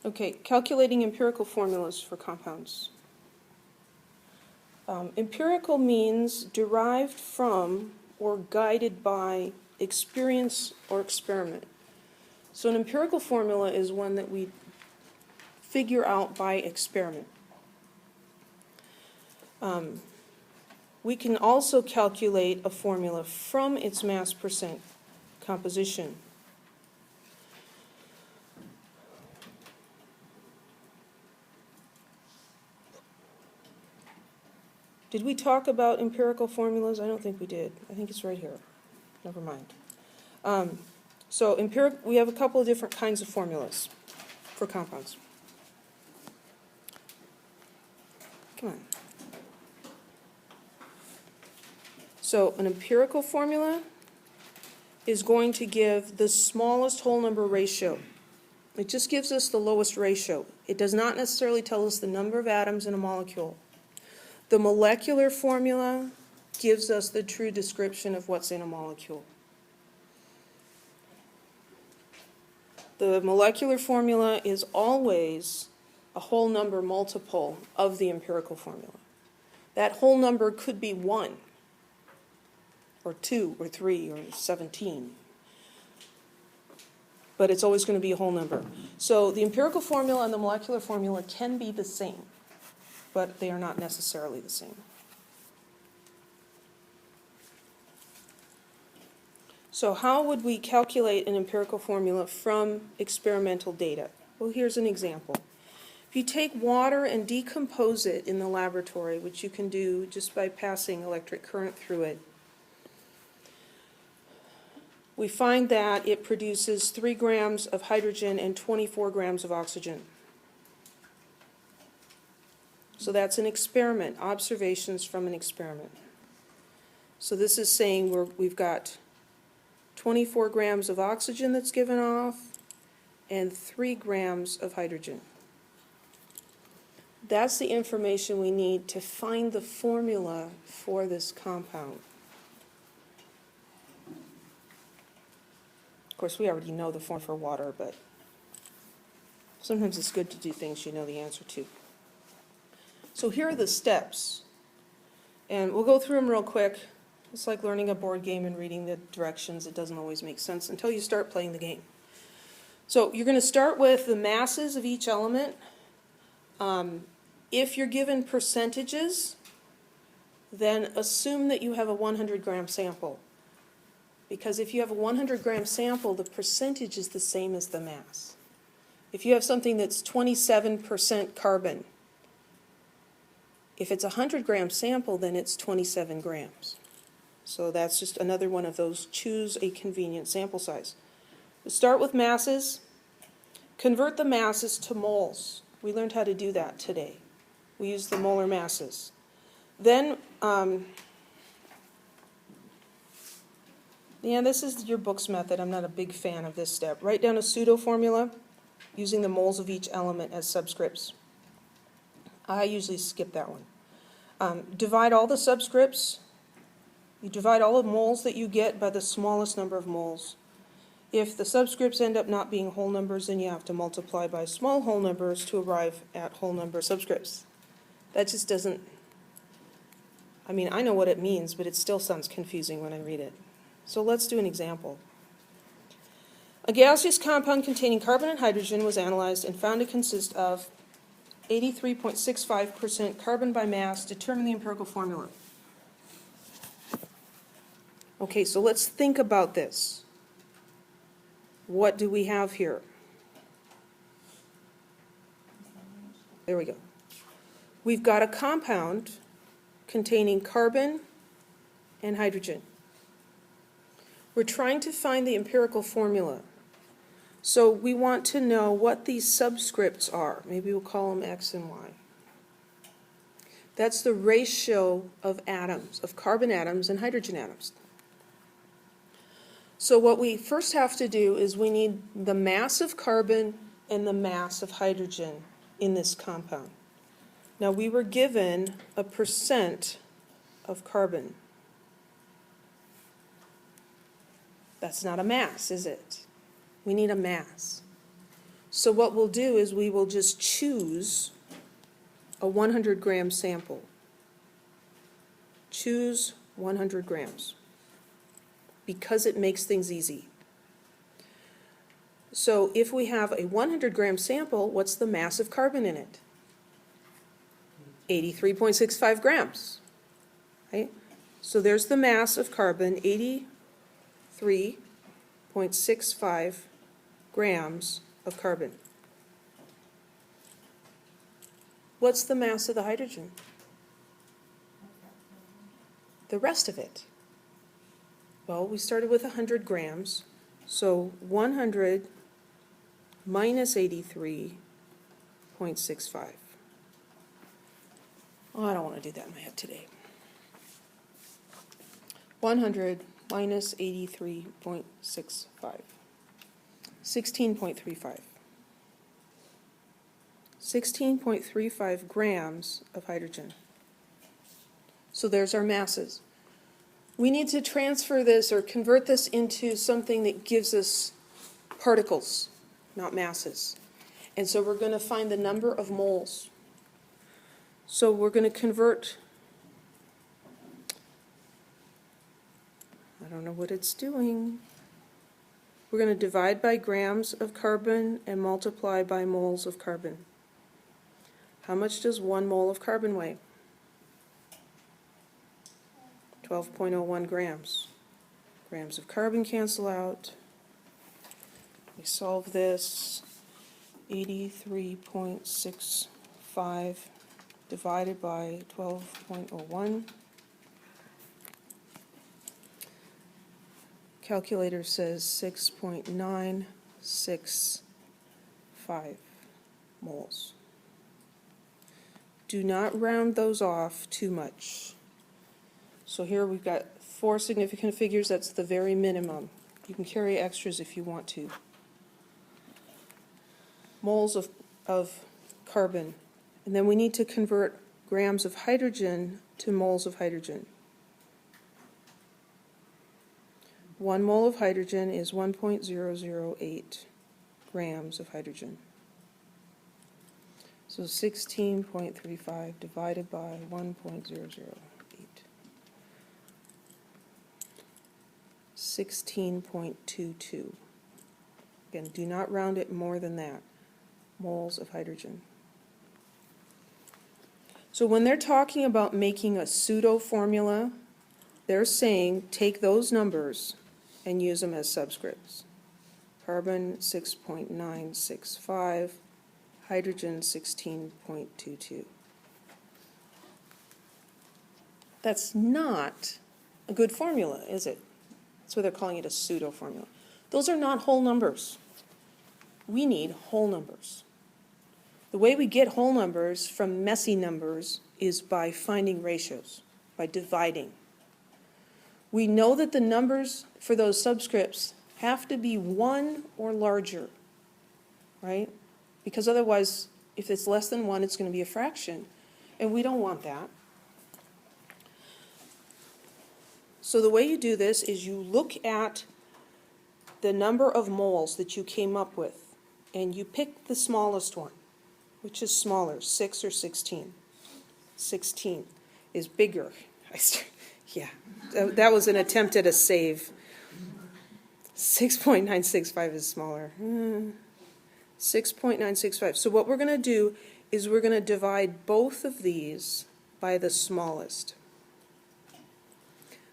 Okay, calculating empirical formulas for compounds. Empirical means derived from or guided by experience or experiment. So an empirical formula is one that we figure out by experiment. We can also calculate a formula from its mass percent composition. Did we talk about empirical formulas? I don't think we did. I think it's right here. Never mind. We have a couple of different kinds of formulas for compounds. Come on. So an empirical formula is going to give the smallest whole number ratio. It just gives us the lowest ratio. It does not necessarily tell us the number of atoms in a molecule. The molecular formula gives us the true description of what's in a molecule. The molecular formula is always a whole number multiple of the empirical formula. That whole number could be 1, or 2, or 3, or 17. But it's always going to be a whole number. So the empirical formula and the molecular formula can be the same, but they are not necessarily the same. So how would we calculate an empirical formula from experimental data? Well, here's an example. If you take water and decompose it in the laboratory, which you can do just by passing electric current through it, we find that it produces 3 grams of hydrogen and 24 grams of oxygen. So that's an experiment, observations from an experiment. So this is saying we've got 24 grams of oxygen that's given off and 3 grams of hydrogen. That's the information we need to find the formula for this compound. Of course, we already know the formula for water, but sometimes it's good to do things you know the answer to. So here are the steps, and we'll go through them real quick. It's like learning a board game and reading the directions. It doesn't always make sense until you start playing the game. So you're going to start with the masses of each element. If you're given percentages, then assume that you have a 100-gram sample. Because if you have a 100-gram sample, the percentage is the same as the mass. If you have something that's 27% carbon, if it's a 100-gram sample, then it's 27 grams. So that's just another one of those, choose a convenient sample size. We'll start with masses. Convert the masses to moles. We learned how to do that today. We use the molar masses. Then, this is your book's method. I'm not a big fan of this step. Write down a pseudo formula using the moles of each element as subscripts. I usually skip that one. Divide all the subscripts. You divide all the moles that you get by the smallest number of moles. If the subscripts end up not being whole numbers, then you have to multiply by small whole numbers to arrive at whole number subscripts. That just doesn't, I know what it means, but it still sounds confusing when I read it. So let's do an example. A gaseous compound containing carbon and hydrogen was analyzed and found to consist of 83.65% carbon by mass. Determine the empirical formula. Okay, so let's think about this. What do we have here? There we go. We've got a compound containing carbon and hydrogen. We're trying to find the empirical formula. So we want to know what these subscripts are. Maybe we'll call them X and Y. That's the ratio of atoms, of carbon atoms and hydrogen atoms. So what we first have to do is we need the mass of carbon and the mass of hydrogen in this compound. Now we were given a percent of carbon. That's not a mass, is it? We need a mass. So what we'll do is we will just choose a 100-gram sample. Choose 100 grams because it makes things easy. So if we have a 100-gram sample, what's the mass of carbon in it? 83.65 grams, right? So there's the mass of carbon, 83.65 grams of carbon. What's the mass of the hydrogen? The rest of it. Well, we started with 100 grams, so 100 minus 83.65. Oh, I don't want to do that in my head today. 100 minus 83.65. 16.35. 16.35 grams of hydrogen. So there's our masses. We need to transfer this or convert this into something that gives us particles, not masses. And so we're going to find the number of moles. So we're going to convert, I don't know what it's doing. We're going to divide by grams of carbon and multiply by moles of carbon. How much does 1 mole of carbon weigh? 12.01 grams. Grams of carbon cancel out. We solve this. 83.65 divided by 12.01. Calculator says 6.965 moles. Do not round those off too much. So here we've got 4 significant figures. That's the very minimum. You can carry extras if you want to. Moles of carbon. And then we need to convert grams of hydrogen to moles of hydrogen. 1 mole of hydrogen is 1.008 grams of hydrogen. So 16.35 divided by 1.008. 16.22. Again, do not round it more than that. Moles of hydrogen. So when they're talking about making a pseudo formula, they're saying take those numbers and use them as subscripts. Carbon 6.965, hydrogen 16.22. That's not a good formula, is it? That's why they're calling it a pseudo formula. Those are not whole numbers. We need whole numbers. The way we get whole numbers from messy numbers is by finding ratios, by dividing. We know that the numbers for those subscripts have to be 1 or larger, right? Because otherwise, if it's less than 1, it's going to be a fraction, and we don't want that. So the way you do this is you look at the number of moles that you came up with, and you pick the smallest one. Which is smaller, 6 or 16? 16 is bigger. Yeah, that was an attempt at a save. 6.965 is smaller. 6.965. So what we're going to do is we're going to divide both of these by the smallest.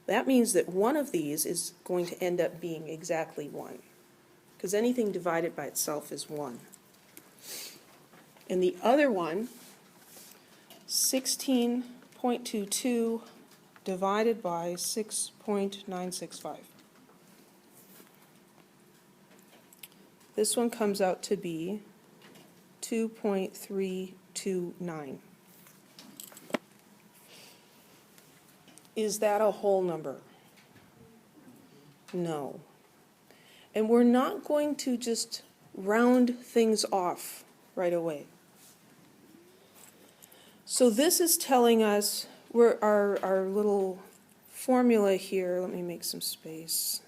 That means that one of these is going to end up being exactly 1, because anything divided by itself is 1. And the other one, 16.22 divided by 6.965. This one comes out to be 2.329. Is that a whole number? No. And we're not going to just round things off right away. So this is telling us our little formula here, let me make some space.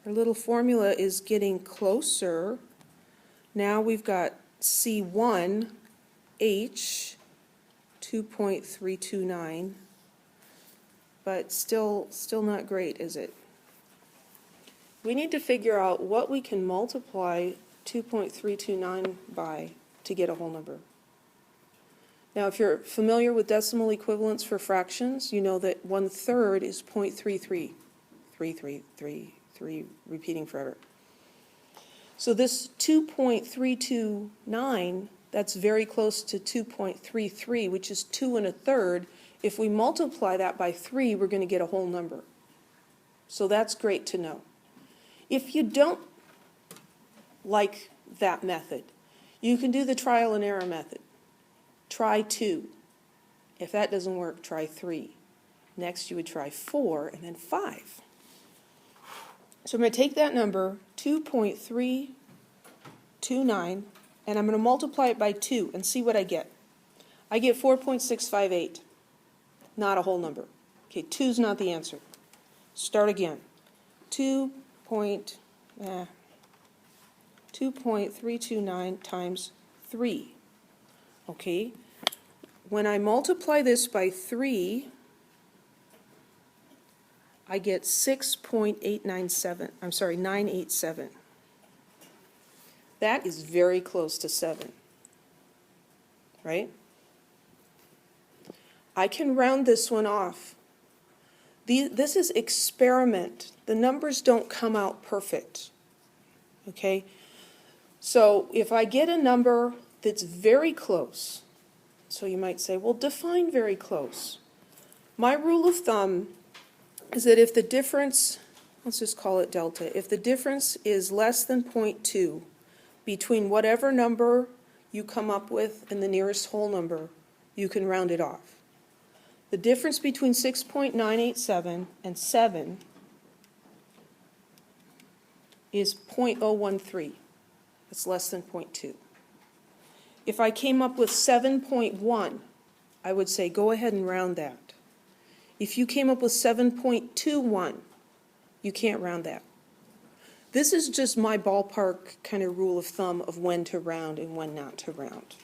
Our little formula is getting closer Now we've got C1H 2.329, but still not great, is it? We need to figure out what we can multiply 2.329 by to get a whole number. Now, if you're familiar with decimal equivalents for fractions, you know that 1/3 is 0.33. 3, repeating forever. So this 2.329, that's very close to 2.33, which is 2 1/3. If we multiply that by 3, we're going to get a whole number. So that's great to know. If you don't like that method, you can do the trial and error method. Try 2. If that doesn't work, try 3. Next, you would try 4 and then 5. So I'm going to take that number, 2.329, and I'm going to multiply it by 2 and see what I get. I get 4.658, not a whole number. Okay, 2's not the answer. Start again. 2.329 times 3. Okay, when I multiply this by 3, I get 987. That is very close to 7, right? I can round this one off. This is experiment. The numbers don't come out perfect, okay? So if I get a number that's very close, so you might say, well, define very close. My rule of thumb is that if the difference, let's just call it delta, if the difference is less than 0.2 between whatever number you come up with and the nearest whole number, you can round it off. The difference between 6.987 and 7 is 0.013. It's less than 0.2. If I came up with 7.1, I would say go ahead and round that. If you came up with 7.21, you can't round that. This is just my ballpark kind of rule of thumb of when to round and when not to round.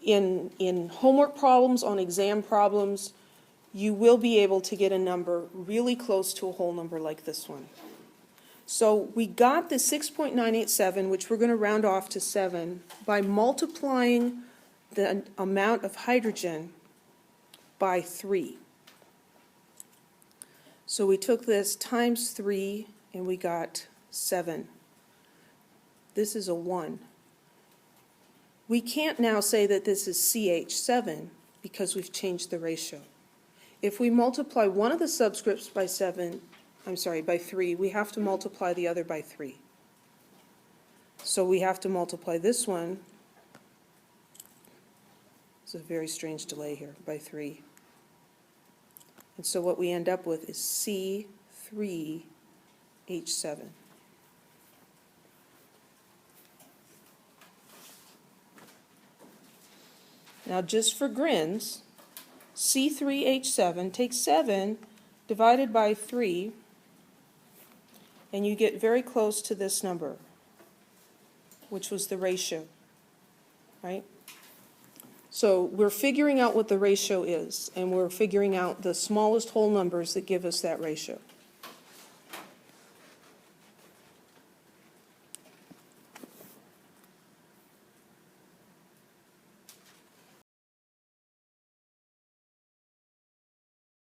In homework problems, on exam problems, you will be able to get a number really close to a whole number like this one. So we got the 6.987, which we're going to round off to 7, by multiplying the amount of hydrogen by 3. So we took this times 3, and we got 7. This is a 1. We can't now say that this is CH7 because we've changed the ratio. If we multiply one of the subscripts by 3, we have to multiply the other by 3. So we have to multiply this one, it's a very strange delay here, by 3. And so what we end up with is C3H7. Now just for grins, C3H7, take 7 divided by 3, and you get very close to this number, which was the ratio, right? So we're figuring out what the ratio is, and we're figuring out the smallest whole numbers that give us that ratio.